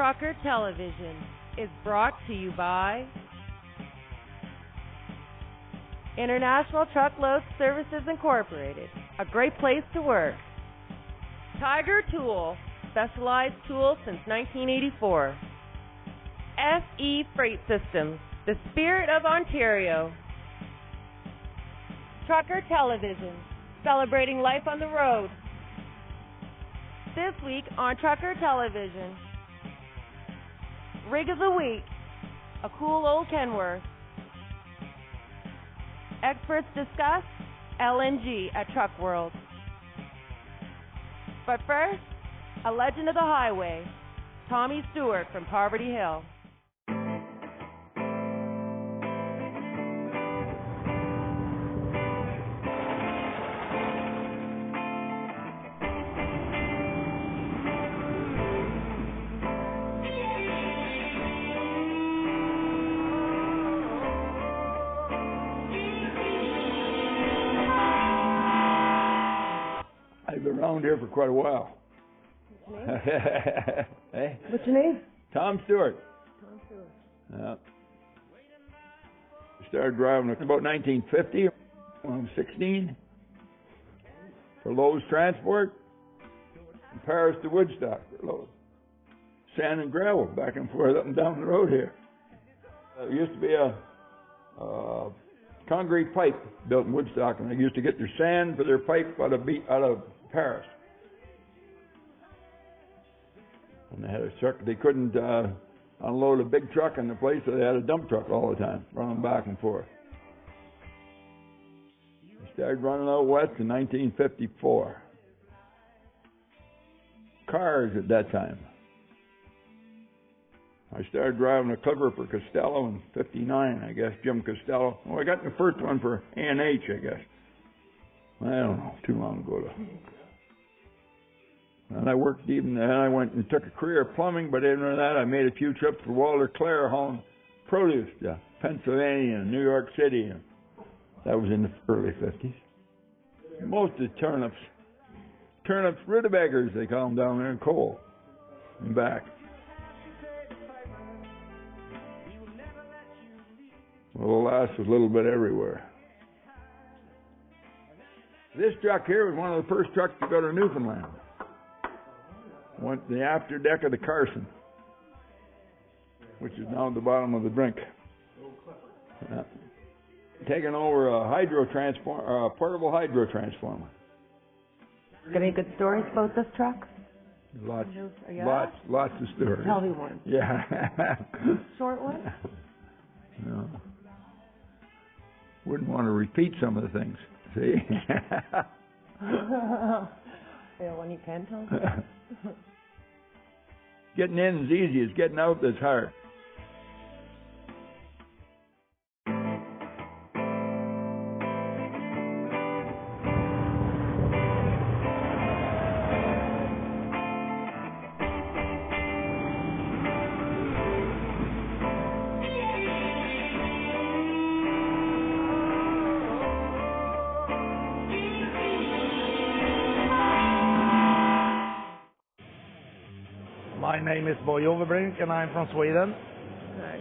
Trucker Television is brought to you by International Truckload Services Incorporated, a great place to work. Tiger Tool, specialized tools since 1984. SE Freight Systems, the spirit of Ontario. Trucker Television, celebrating life on the road. This week on Trucker Television, Rig of the Week, a cool old Kenworth. Experts discuss LNG at Truck World. But first, a legend of the highway, Tommy Stewart from Poverty Hill. Around here for quite a while. What's your name? Hey? What's your name? Tom Stewart. Tom Stewart. Started driving about 1950 when I was 16 for Lowe's Transport from Paris to Woodstock for Lowe's. Sand and gravel back and forth up and down the road here. There used to be a concrete pipe built in Woodstock, and they used to get their sand for their pipe out of Paris. And they had a truck. They couldn't unload a big truck in the place, so they had a dump truck all the time, running back and forth. They started running out west in 1954. Cars at that time. I started driving a Clipper for Costello in 59, I guess, Jim Costello. Well, I got the first one for A&H, I guess. I don't know, too long ago though. And I worked even, and I went and took a career of plumbing, but after that I made a few trips for Walter Clare hauling produce to Pennsylvania and New York City. And that was in the early 50s. Most of the turnips, rutabaggers they call them down there in coal and back. Well, alas, was a little bit everywhere. This truck here was one of the first trucks to go to Newfoundland. Went the after deck of the Carson, which is now at the bottom of the drink. Taking over a portable hydro transformer. Got any good stories about this truck? Lots of stories. Tell me one. Yeah. Short one? No. Wouldn't want to repeat some of the things. See? Yeah, one you can tell. Getting in is easy. It's getting out that's hard. My name is Boy Overbrink and I'm from Sweden. Okay.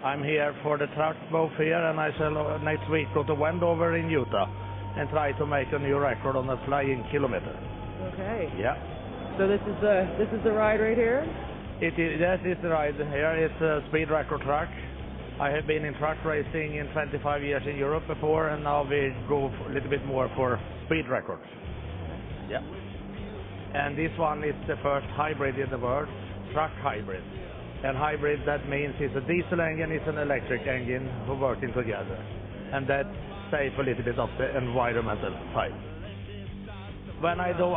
I'm here for the truck both here and I shall next week go to Wendover in Utah and try to make a new record on a flying kilometer. Okay. Yeah. So this is the ride right here? That is the ride here. It's a speed record truck. I have been in truck racing in 25 years in Europe before, and now we go a little bit more for speed records. Yeah. And this one is the first hybrid in the world, truck hybrid. And hybrid, that means it's a diesel engine, it's an electric engine who working together. And that saves a little bit of the environmental side. When I go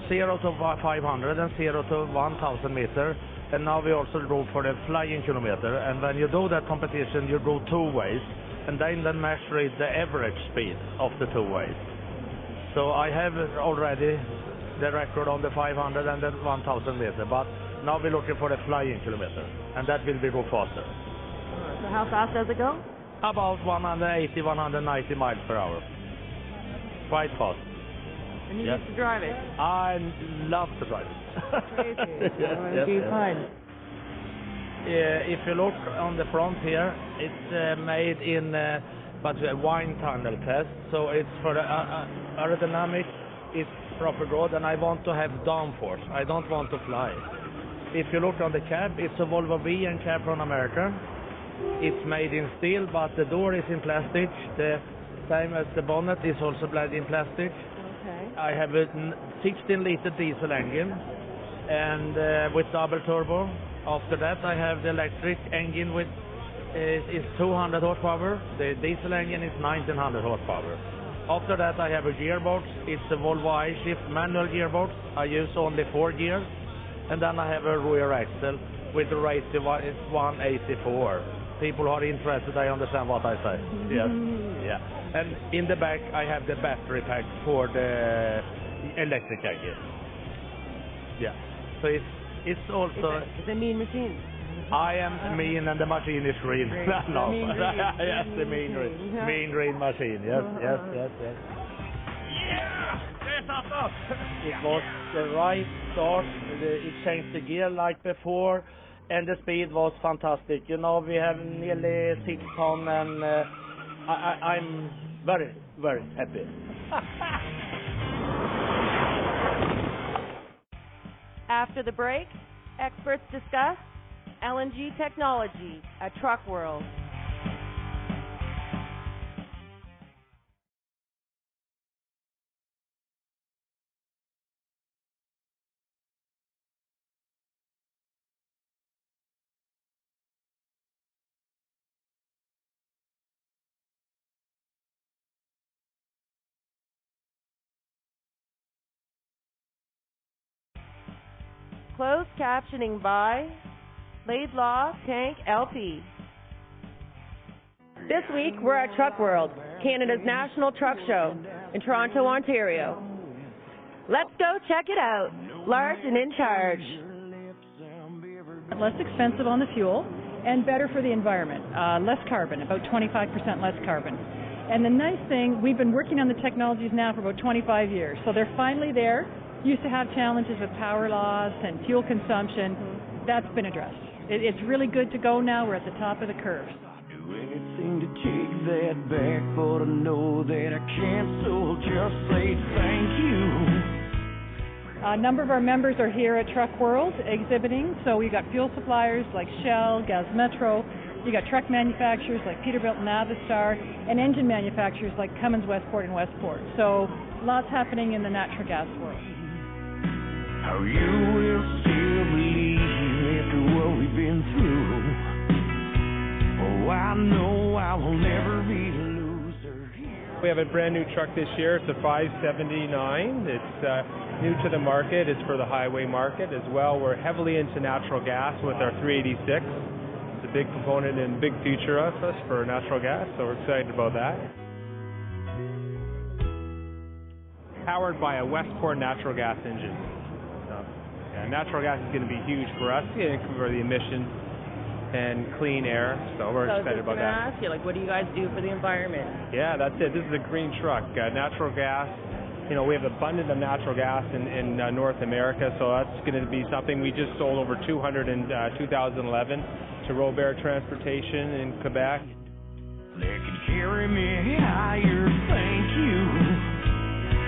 0 to 500 and 0 to 1000 meter, and now we also go for the flying kilometer. And when you do that competition, you go two ways, and then measure it the average speed of the two ways. So I have already the record on the 500 and the 1000 meter, but now we're looking for the flying kilometer, and that will be go faster. So how fast does it go? About 180, 190 miles per hour. Quite fast. And you Yes. used to drive it? I love to drive it. Crazy. Yes, What yes, do you yes. find? if you look on the front here, it's made in but a wind tunnel test, so it's for the aerodynamics, it's proper good, and I want to have downforce. I don't want to fly. If you look on the cab, it's a Volvo VN cab from America. It's made in steel, but the door is in plastic. The same as the bonnet is also made in plastic. Okay. I have a 16-liter diesel engine, and with double turbo. After that, I have the electric engine with is 200 horsepower. The diesel engine is 1900 horsepower. After that, I have a gearbox. It's a Volvo I-Shift manual gearbox. I use only 4 gears. And then I have a rear axle with the rated 184. People who are interested, I understand what I say. Yes. Yeah. And in the back, I have the battery pack for the electric engine. Yeah. So it's also... It's a mean machine. I am mean and the machine is green. No. Yes, the mean green machine. Yes. Yeah! Up. It was the right start. It changed the gear like before, and the speed was fantastic. You know, we have nearly 6 tons, and I'm very, very happy. After the break, experts discuss LNG technology at Truck World. Closed captioning by Laidlaw Tank LP. This week, we're at Truck World, Canada's national truck show in Toronto, Ontario. Let's go check it out. Large and in charge. Less expensive on the fuel and better for the environment. Less carbon, about 25% less carbon. And the nice thing, we've been working on the technologies now for about 25 years, so they're finally there. Used to have challenges with power loss and fuel consumption. That's been addressed. It's really good to go now. We're at the top of the curve. Do anything to take that back, but I know that I can't, so just say thank you. A number of our members are here at Truck World exhibiting. So we've got fuel suppliers like Shell, Gaz Metro. You got truck manufacturers like Peterbilt and Navistar, and engine manufacturers like Cummins, Westport, and Westport. So lots happening in the natural gas world. How you will still believe after what we've been through. Oh, I know I will never be a loser. We have a brand new truck this year. It's a 579. It's new to the market. It's for the highway market as well. We're heavily into natural gas with our 386. It's a big component and big future of us for natural gas, so we're excited about that. Powered by a Westport natural gas engine. Natural gas is going to be huge for us, for the emissions and clean air, so we're excited about that. I was just going to ask you, what do you guys do for the environment? Yeah, that's it. This is a green truck. Natural gas, we have abundant of natural gas in North America, so that's going to be something. We just sold over 200 in 2011 to Robert Transportation in Quebec. They can carry me higher, thank you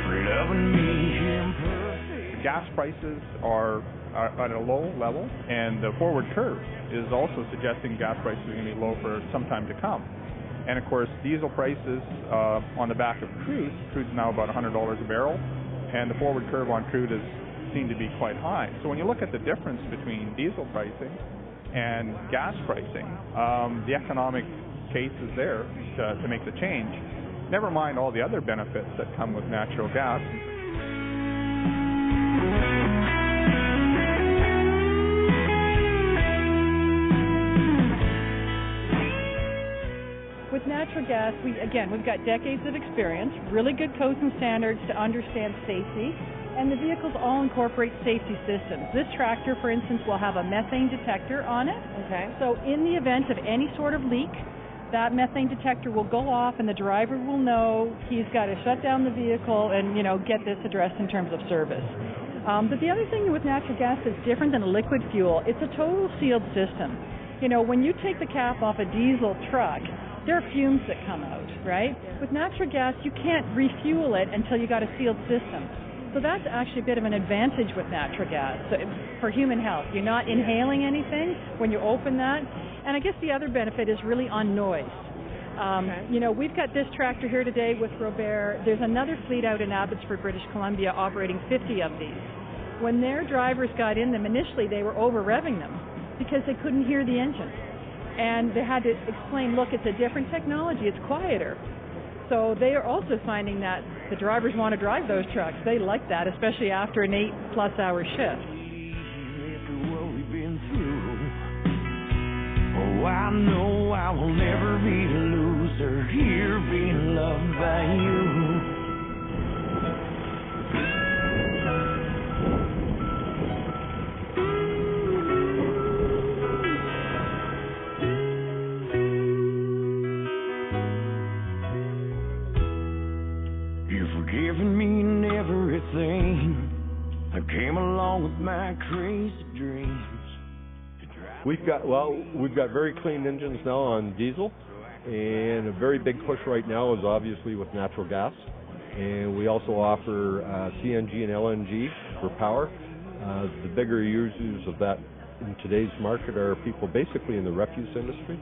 for loving me imperfect. Gas prices are at a low level, and the forward curve is also suggesting gas prices are going to be low for some time to come. And of course, diesel prices on the back of crude's now about $100 a barrel, and the forward curve on crude is seen to be quite high. So when you look at the difference between diesel pricing and gas pricing, the economic case is there to make the change. Never mind all the other benefits that come with natural gas. With natural gas, we've got decades of experience, really good codes and standards to understand safety, and the vehicles all incorporate safety systems. This tractor, for instance, will have a methane detector on it. Okay. So in the event of any sort of leak, that methane detector will go off and the driver will know he's got to shut down the vehicle and, get this addressed in terms of service. But the other thing with natural gas that's different than a liquid fuel, it's a total sealed system. You know, when you take the cap off a diesel truck, there are fumes that come out, right? With natural gas, you can't refuel it until you got a sealed system. So that's actually a bit of an advantage with natural gas for human health. You're not inhaling anything when you open that. And I guess the other benefit is really on noise. You know, we've got this tractor here today with Robert. There's another fleet out in Abbotsford, British Columbia, operating 50 of these. When their drivers got in them, initially they were over-revving them because they couldn't hear the engine. And they had to explain, look, it's a different technology, it's quieter. So they are also finding that the drivers want to drive those trucks. They like that, especially after an 8+ hour shift. Oh, I know I will never be a loser here being loved by you. You've forgiven me and everything. I came along with my crazy dreams. We've got very clean engines now on diesel, and a very big push right now is obviously with natural gas. And we also offer CNG and LNG for power. The bigger users of that in today's market are people basically in the refuse industry.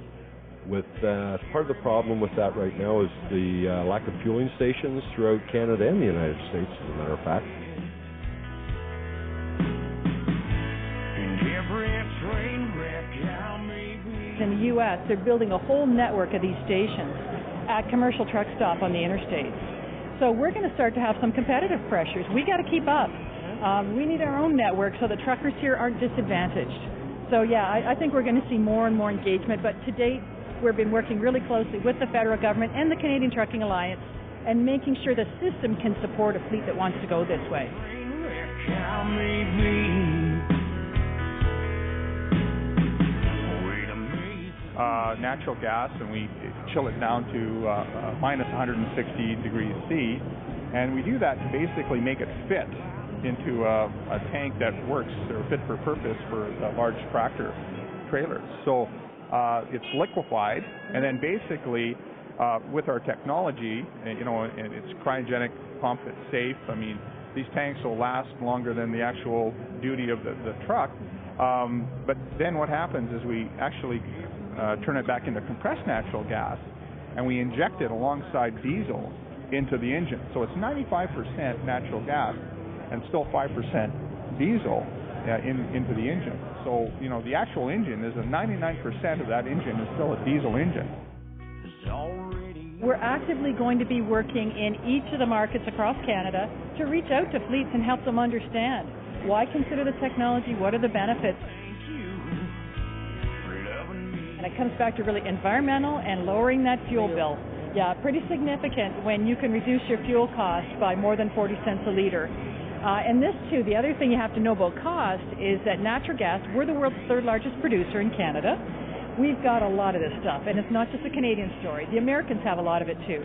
With part of the problem with that right now is the lack of fueling stations throughout Canada and the United States, as a matter of fact. In the U.S., they're building a whole network of these stations at commercial truck stop on the interstates. So we're going to start to have some competitive pressures. We got to keep up. We need our own network so the truckers here aren't disadvantaged. So yeah, I think we're going to see more and more engagement. But to date, we've been working really closely with the federal government and the Canadian Trucking Alliance and making sure the system can support a fleet that wants to go this way. Natural gas, and we chill it down to minus 160 degrees C, and we do that to basically make it fit into a tank that works or fit for purpose for large tractor trailers. So it's liquefied, and then basically with our technology, you know, and it's cryogenic pump, it's safe. I mean, these tanks will last longer than the actual duty of the truck. But then what happens is we actually turn it back into compressed natural gas, and we inject it alongside diesel into the engine. So it's 95% natural gas and still 5% diesel into the engine. So, you know, the actual engine is 99% of that engine is still a diesel engine. We're actively going to be working in each of the markets across Canada to reach out to fleets and help them understand why consider the technology, what are the benefits. And it comes back to really environmental and lowering that fuel bill. Yeah, pretty significant when you can reduce your fuel cost by more than 40 cents a liter. And this too, the other thing you have to know about cost is that natural gas, we're the world's third largest producer in Canada. We've got a lot of this stuff, and it's not just a Canadian story. The Americans have a lot of it too.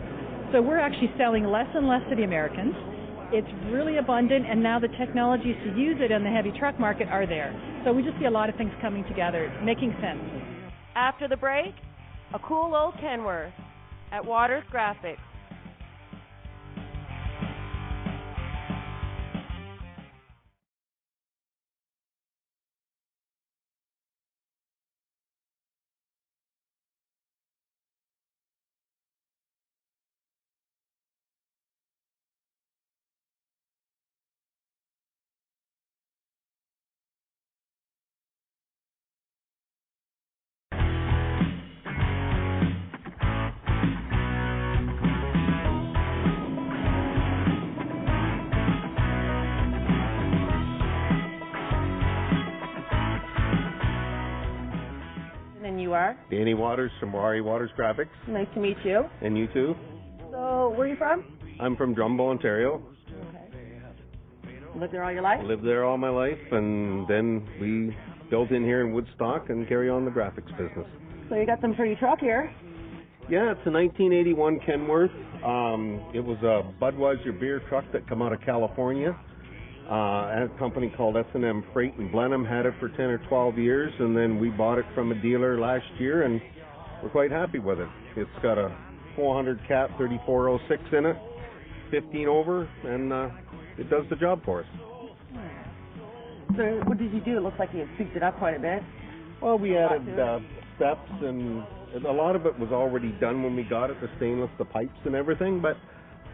So we're actually selling less and less to the Americans. It's really abundant, and now the technologies to use it in the heavy truck market are there. So we just see a lot of things coming together, making sense. After the break, a cool old Kenworth at Waters Graphics. And you are? Danny Waters from Waters Graphics. Nice to meet you. And you too? So, where are you from? I'm from Drumbo, Ontario. Okay. Lived there all your life? Lived there all my life, and then we built in here in Woodstock and carry on the graphics business. So you got some pretty truck here. Yeah, it's a 1981 Kenworth. It was a Budweiser beer truck that come out of California. a company called S&M Freight in Blenheim had it for 10 or 12 years, and then we bought it from a dealer last year, and we're quite happy with it. It's got a 400 cat 3406 in it, 15 over, and it does the job for us. So what did you do? It looks like you tweaked it up quite a bit. Well, we added steps, and a lot of it was already done when we got it, the stainless, the pipes and everything, but...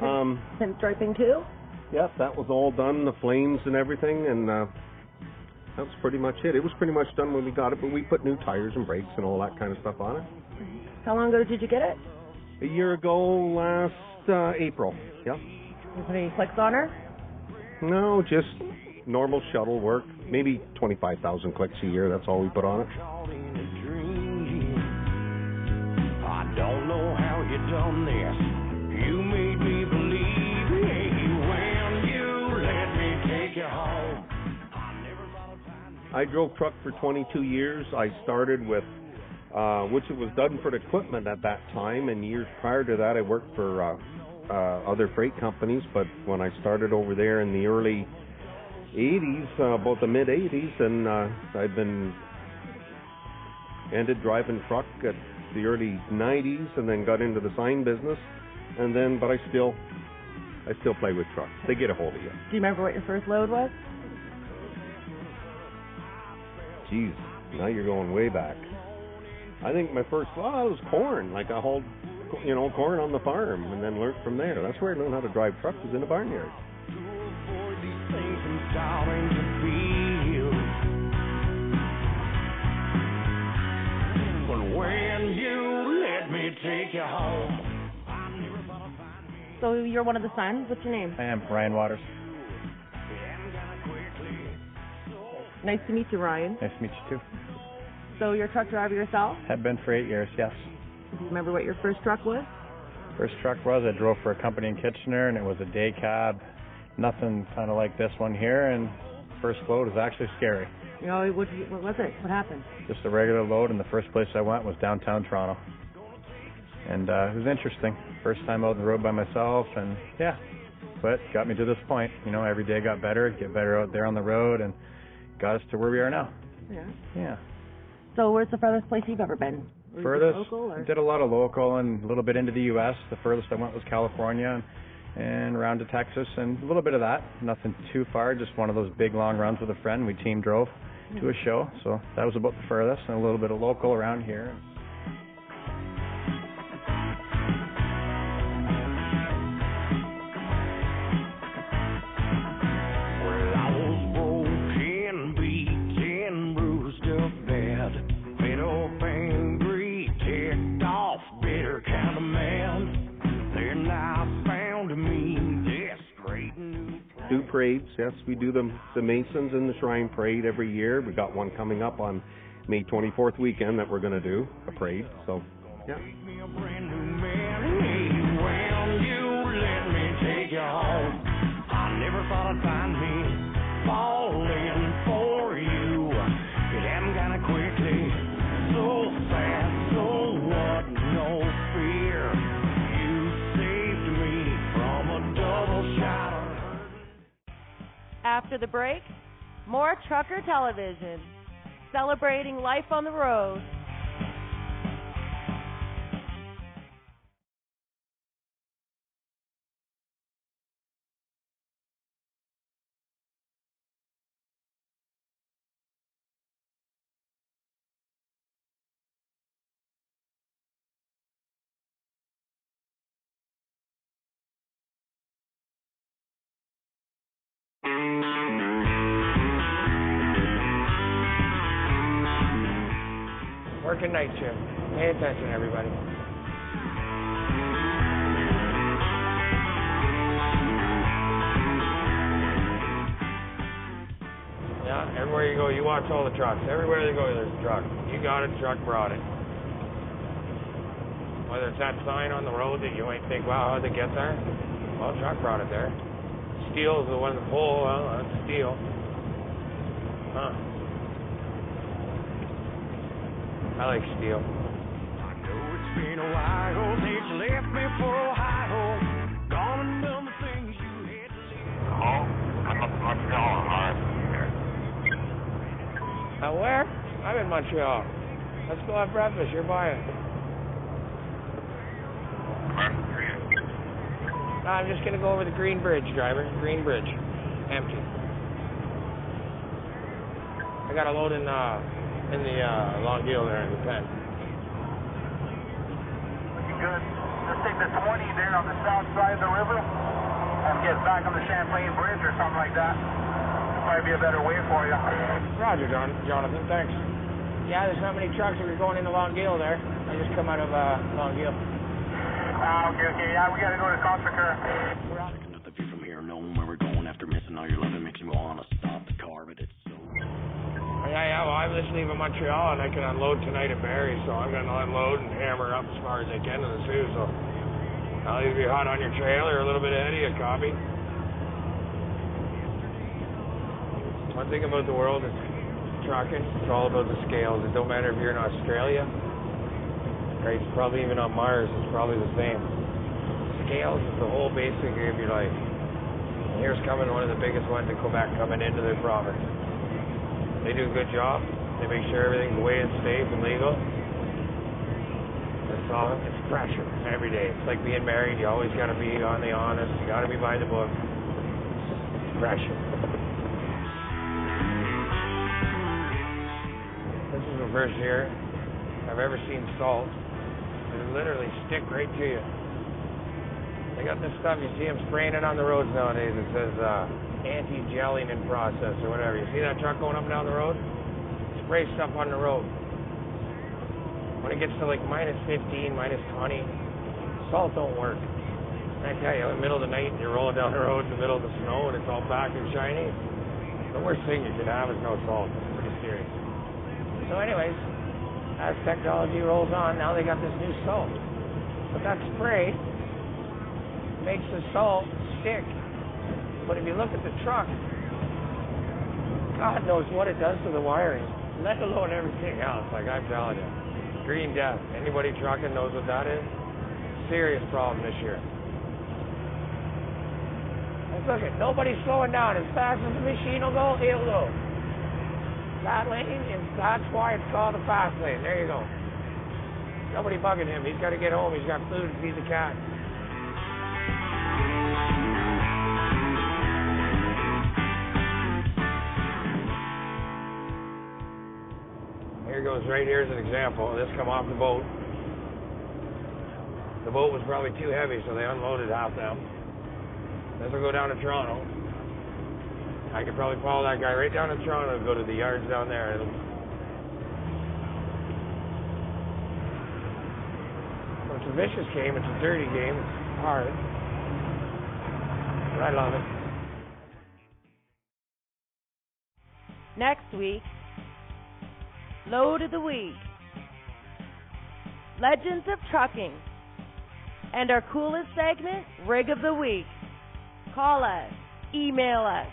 Pinstriping too? Yep, that was all done, the flames and everything, and that's pretty much it. It was pretty much done when we got it, but we put new tires and brakes and all that kind of stuff on it. How long ago did you get it? A year ago, last April. Yep. You put any clicks on her? No, just normal shuttle work. Maybe 25,000 clicks a year. That's all we put on it. I don't know how you done this. You made me believe when you let me take you home. I drove truck for 22 years. I started with, which it was done for equipment at that time, and years prior to that I worked for other freight companies, but when I started over there in the early 80s, about the mid 80s, and I've ended driving truck at the early 90s, and then got into the sign business, and then, but I still play with trucks. They get a hold of you. Do you remember what your first load was? Jeez, now you're going way back. I think my first, it was corn. Like I hauled, corn on the farm, and then learned from there. That's where I learned how to drive trucks, was in a barnyard. When you let me take you home. So you're one of the sons. What's your name? I am Ryan Waters. Nice to meet you, Ryan. Nice to meet you too. So you're a truck driver yourself? Have been for 8 years, yes. Do you remember what your first truck was? First truck I drove for a company in Kitchener, and it was a day cab. Nothing kind of like this one here, and first load was actually scary. What was it? What happened? Just a regular load, and the first place I went was downtown Toronto. And it was interesting. First time out on the road by myself, and yeah, but got me to this point. Every day got better, get better out there on the road, and got us to where we are now. Yeah. So where's the furthest place you've ever been? Furthest, local, or? Did a lot of local and a little bit into the U.S. The furthest I went was California and around to Texas, and a little bit of that. Nothing too far, just one of those big long runs with a friend. We team drove to a show, so that was about the furthest, and a little bit of local around here. Do parades, yes, we do the Masons and the Shrine Parade every year. We got one coming up on May 24th weekend that we're going to do, a parade, so, yeah. After the break, more Trucker Television, celebrating life on the road. Working night shift. Pay attention, everybody. Yeah, everywhere you go, you watch all the trucks. Everywhere they go, there's a truck. You got it, truck brought it. Whether it's that sign on the road that you might think, wow, how'd they get there? Well, truck brought it there. Steel is the one in the pole. Well, that's steel. Huh. I like steel. I know it's been a while since you left me for Ohio. Gone and done the things you had to leave. Hello? I'm up north. Where? I'm in Montreal. Let's go have breakfast. You're buying. I'm just gonna go over the Green Bridge, driver. Green Bridge. Empty. I got a load in the Longueuil there in the pen. Good. Let's take the 20 there on the south side of the river and get back on the Champlain Bridge or something like that. Might be a better way for you. Roger, Jonathan. Thanks. Yeah, there's not many trucks that are going into Longueuil there. I just come out of Longueuil. Okay. Yeah, we gotta go to Contrecoeur. Checking out the view from here, knowing where we're going after missing all your love. It makes me want to stop the car, but it's so. Yeah, well, I'm just leaving Montreal and I can unload tonight at Barrie, so I'm going to unload and hammer up as far as I can to the Sioux, so I'll either be hot on your trail or a little bit ahead of you, copy. One thing about the world is trucking, it's all about the scales. It don't matter if you're in Australia, right, probably even on Mars, it's probably the same. Scales is the whole basic of your life. And here's coming one of the biggest ones in Quebec coming into their province. They do a good job. They make sure everything's way and safe and legal. It's pressure every day. It's like being married. You always got to be on the honest. You got to be by the book. Pressure. This is the first year I've ever seen salt. They literally stick right to you. They got this stuff, you see them spraying it on the roads nowadays. It says anti-gelling in process or whatever. You see that truck going up and down the road? Spray stuff on the road. When it gets to like minus 15, minus 20, salt don't work. And I tell you, in the middle of the night, you're rolling down the road in the middle of the snow and it's all black and shiny. The worst thing you can have is no salt. It's pretty serious. So anyways, as technology rolls on, now they got this new salt. But that spray makes the salt stick. But if you look at the truck, God knows what it does to the wiring, let alone everything else. Like I'm telling you, green death. Anybody trucking knows what that is. Serious problem this year. Let's look at nobody's slowing down. As fast as the machine will go, it'll go. That lane is. That's why it's called the fast lane. There you go. Nobody bugging him. He's got to get home. He's got food to feed the cat. Here goes right here's an example. This come off the boat. The boat was probably too heavy, so they unloaded half them. This will go down to Toronto. I could probably follow that guy right down to Toronto and go to the yards down there. It's a vicious game. It's a dirty game. It's hard. But I love it. Next week, Load of the Week, Legends of Trucking, and our coolest segment, Rig of the Week. Call us, email us,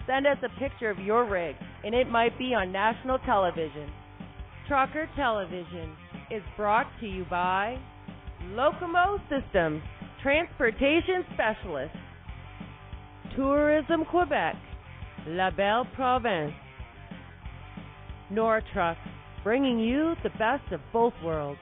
send us a picture of your rig, and it might be on national television. Trucker Television is brought to you by Locomo Systems, Transportation Specialist, Tourism Quebec, La Belle Province, Nor Truck, bringing you the best of both worlds.